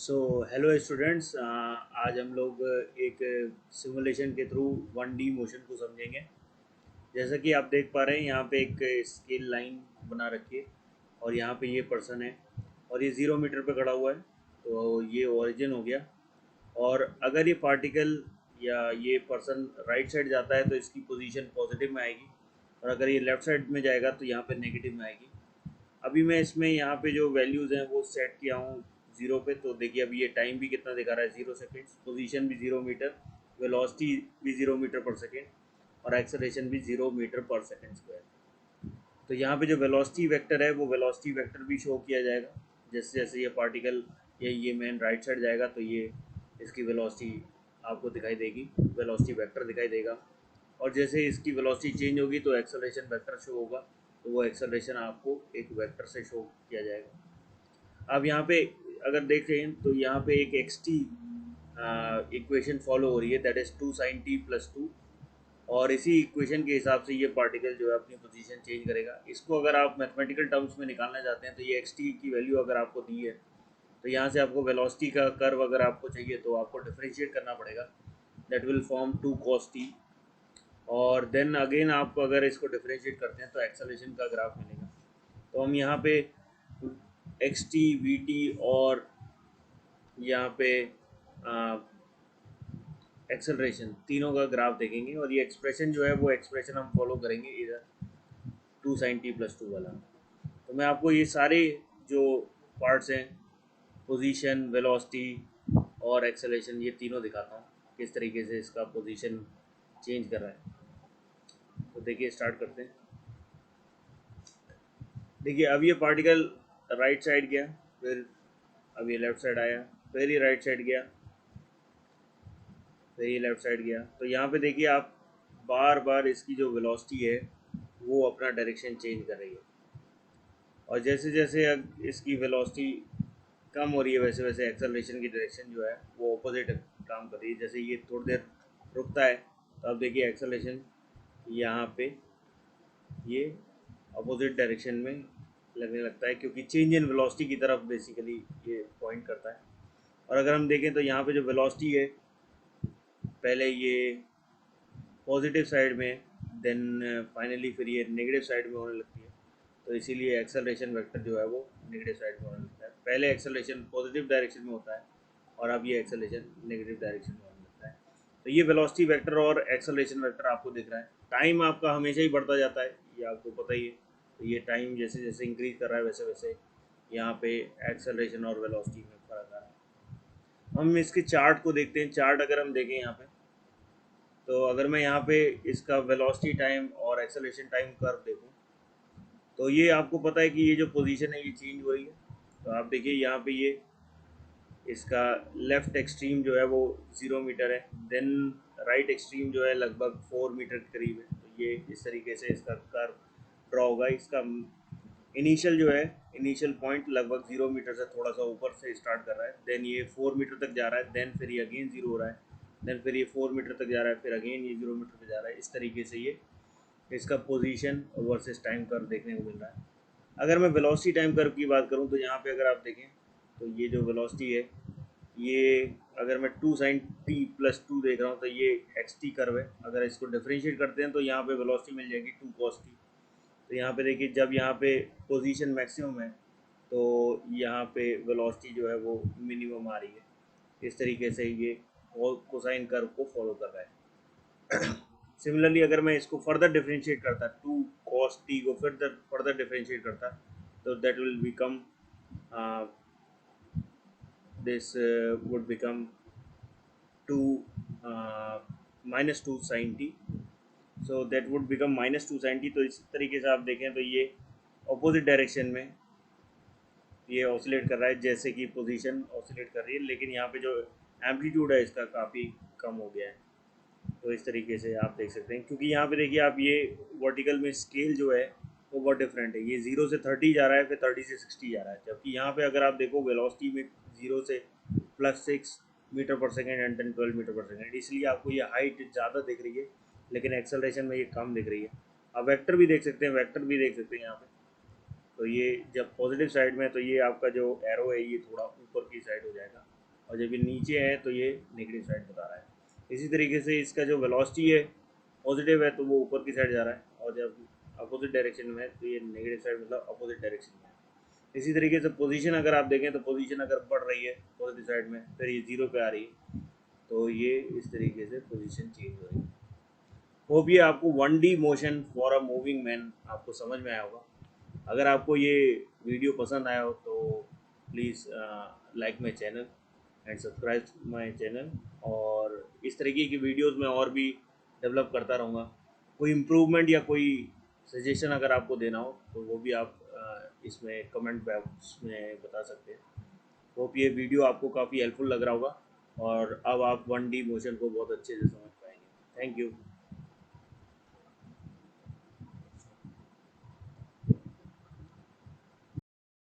So hello students, आज हम लोग एक सिमुलेशन के थ्रू 1D मोशन को समझेंगे। जैसा कि आप देख पा रहे हैं, यहाँ पे एक स्केल लाइन बना रखी है और यहाँ पे ये पर्सन है और ये 0 मीटर पे खड़ा हुआ है। तो ये ओरिजिन हो गया। और अगर ये पार्टिकल या ये पर्सन राइट साइड जाता है तो इसकी पोजीशन पॉजिटिव में आएगी, और अगर ये लेफ़्ट साइड में जाएगा तो यहाँ पे नेगेटिव में आएगी। अभी मैं इसमें यहाँ पे जो वैल्यूज़ हैं वो सेट किया हूँ ज़ीरो पे। तो देखिए अभी ये टाइम भी कितना दिखा रहा है, 0 सेकेंड्स, पोजीशन भी 0 मीटर, वेलोसिटी भी 0 मीटर पर सेकेंड, और एक्सेलरेशन भी 0 मीटर पर सेकेंड स्क्वायर। तो यहाँ पे जो वेलोसिटी वेक्टर है वो वेलोसिटी वेक्टर भी शो किया जाएगा। जैसे जैसे ये पार्टिकल ये मैन राइट साइड जाएगा तो ये इसकी वेलोसिटी आपको दिखाई देगी, वेलोसिटी वेक्टर दिखाई देगा। और जैसे इसकी वेलोसिटी चेंज होगी तो एक्सेलरेशन वेक्टर शो होगा, तो वो एक्सेलरेशन आपको एक वेक्टर से शो किया जाएगा। अब यहाँ पे अगर देखें तो यहाँ पे एक एक्स टी इक्वेशन फॉलो हो रही है, दैट इज़ 2 sin t + 2। और इसी इक्वेशन के हिसाब से ये पार्टिकल जो है अपनी पोजीशन चेंज करेगा। इसको अगर आप मैथमेटिकल टर्म्स में निकालना चाहते हैं तो ये एक्स टी की वैल्यू अगर आपको दी है तो यहाँ से आपको वेलोसिटी का कर्व अगर आपको चाहिए तो आपको डिफरेंशिएट करना पड़ेगा, that will form 2 cos t। और देन अगेन आप अगर इसको डिफरेंशिएट करते हैं तो एक्सेलरेशन का ग्राफ मिलेगा। तो हम यहाँ पे एक्स टी, वी टी और यहाँ पे एक्सेलरेशन तीनों का ग्राफ देखेंगे, और ये एक्सप्रेशन जो है वो एक्सप्रेशन हम फॉलो करेंगे इधर 2 sin t + 2 वाला। तो मैं आपको ये सारे जो पार्ट्स हैं, पोजीशन, वेलोसिटी और एक्सेलरेशन, ये तीनों दिखाता हूँ किस तरीके से इसका पोजीशन चेंज कर रहा है। तो देखिए स्टार्ट करते हैं। देखिए अब ये पार्टिकल राइट साइड गया, फिर अब ये लेफ़्ट साइड आया, फिर ये राइट साइड गया, फिर ये लेफ़्ट साइड गया। तो यहाँ पे देखिए आप बार बार इसकी जो वेलोसिटी है वो अपना डायरेक्शन चेंज कर रही है, और जैसे जैसे अब इसकी वेलोसिटी कम हो रही है वैसे वैसे एक्सेलरेशन की डायरेक्शन जो है वो अपोजिट काम कर रही है। जैसे ये थोड़ी देर रुकता है तो अब देखिए एक्सेलरेशन यहाँ पे ये अपोजिट डायरेक्शन में लगने लगता है, क्योंकि चेंज इन वेलोसिटी की तरफ बेसिकली ये पॉइंट करता है। और अगर हम देखें तो यहाँ पे जो वेलोसिटी है पहले ये पॉजिटिव साइड में, देन फाइनली फिर ये नेगेटिव साइड में होने लगती है। तो इसीलिए एक्सेलरेशन वेक्टर जो है वो नेगेटिव साइड में होने लगता है। पहले एक्सेलरेशन पॉजिटिव डायरेक्शन में होता है और अब ये एक्सेलरेशन नेगेटिव डायरेक्शन में होने लगता है। तो ये वेलोसिटी वेक्टर और एक्सेलरेशन वेक्टर आपको दिख रहा है। टाइम आपका हमेशा ही बढ़ता जाता है, ये आपको पता ही है। तो ये टाइम जैसे जैसे इंक्रीज कर रहा है वैसे वैसे यहाँ पे एक्सेलरेशन और वेलोसिटी में फ़र्क आ रहा है। हम इसके चार्ट को देखते हैं। चार्ट अगर हम देखें यहाँ पे, तो अगर मैं यहाँ पे इसका वेलोसिटी टाइम और एक्सेलरेशन टाइम कर्व देखूँ तो ये आपको पता है कि ये जो पोजीशन है ये चेंज हो रही है। तो आप देखिए यहाँ पे ये इसका लेफ़्ट एक्सट्रीम जो है वो 0 मीटर है, देन राइट एक्सट्रीम जो है लगभग 4 मीटर के करीब है। तो ये इस तरीके से इसका कर्व ड्रॉ होगा। इसका इनिशियल जो है, इनिशियल पॉइंट लगभग 0 मीटर से थोड़ा सा ऊपर से स्टार्ट कर रहा है, देन ये 4 मीटर तक जा रहा है, देन फिर ये अगेन 0 हो रहा है, देन फिर ये 4 मीटर तक जा रहा है, फिर अगेन ये 0 मीटर पे जा रहा है। इस तरीके से ये इसका पोजीशन वर्सेस टाइम कर्व देखने को मिल रहा है। अगर मैं वेलोसिटी टाइम कर्व की बात करूं तो यहाँ पे अगर आप देखें तो ये जो वेलोसिटी है ये, अगर मैं 2 sin t + 2 देख रहा हूँ तो ये एक्स टी कर्व है। अगर इसको डिफरेंशिएट करते हैं तो यहाँ पे वेलोसिटी मिल जाएगी 2 cos t। तो यहाँ पे देखिए जब यहाँ पे पोजीशन मैक्सिमम है तो यहाँ पे वेलोसिटी जो है वो मिनिमम आ रही है। इस तरीके से ये कोसाइन कर्व को फॉलो कर रहा है। सिमिलरली अगर मैं इसको फर्दर डिफरेंशिएट करता 2 cos t को फर्दर फर्दर डिफरेंशिएट करता तो that will become this would become 2 -2 sin t। So that would become -2 sin t। तो इस तरीके से आप देखें तो ये अपोजिट डायरेक्शन में ये ऑसिलेट कर रहा है, जैसे कि पोजीशन ऑसिलेट कर रही है, लेकिन यहाँ पे जो एम्पलीट्यूड है इसका काफ़ी कम हो गया है। तो इस तरीके से आप देख सकते हैं, क्योंकि यहाँ पे देखिए आप ये वर्टिकल में स्केल जो है वो बहुत डिफरेंट है। ये 0 से 30 जा रहा है, फिर 30 से 60 जा रहा है, जबकि यहाँ पे अगर आप देखो वेलोसिटी में 0 से +6 मीटर पर सेकेंड एंड 10 12 मीटर पर सेकेंड, इसलिए आपको ये हाइट ज़्यादा दिख रही है, लेकिन एक्सेलरेशन में ये कम दिख रही है। आप वेक्टर भी देख सकते हैं, वेक्टर भी देख सकते हैं यहाँ पे। तो ये जब पॉजिटिव साइड में तो ये आपका जो एरो है ये थोड़ा ऊपर की साइड हो जाएगा, और जब ये नीचे है तो ये नेगेटिव साइड बता रहा है। इसी तरीके से इसका जो वेलोसिटी है पॉजिटिव है तो वो ऊपर की साइड जा रहा है, और जब अपोजिट डायरेक्शन में है तो ये नेगेटिव साइड मतलब अपोजिट डायरेक्शन में है। इसी तरीके से पोजीशन अगर आप देखें तो पोजीशन अगर बढ़ रही है पॉजिटिव साइड में फिर ये जीरो पे आ रही है, तो ये इस तरीके से पोजीशन चेंज हो रही है। होप ये आपको 1D motion for a moving man आपको समझ में आया होगा। अगर आपको ये वीडियो पसंद आया हो तो please like my channel and subscribe my channel, और इस तरीके की वीडियोस मैं और भी डेवलप करता रहूँगा। कोई इम्प्रूवमेंट या कोई सजेशन अगर आपको देना हो तो वो भी आप इसमें कमेंट बॉक्स में बता सकते हैं। होप ये वीडियो आपको काफ़ी हेल्पफुल लग रहा होगा और अब आप 1D मोशन को बहुत अच्छे से समझ पाएंगे। Thank you.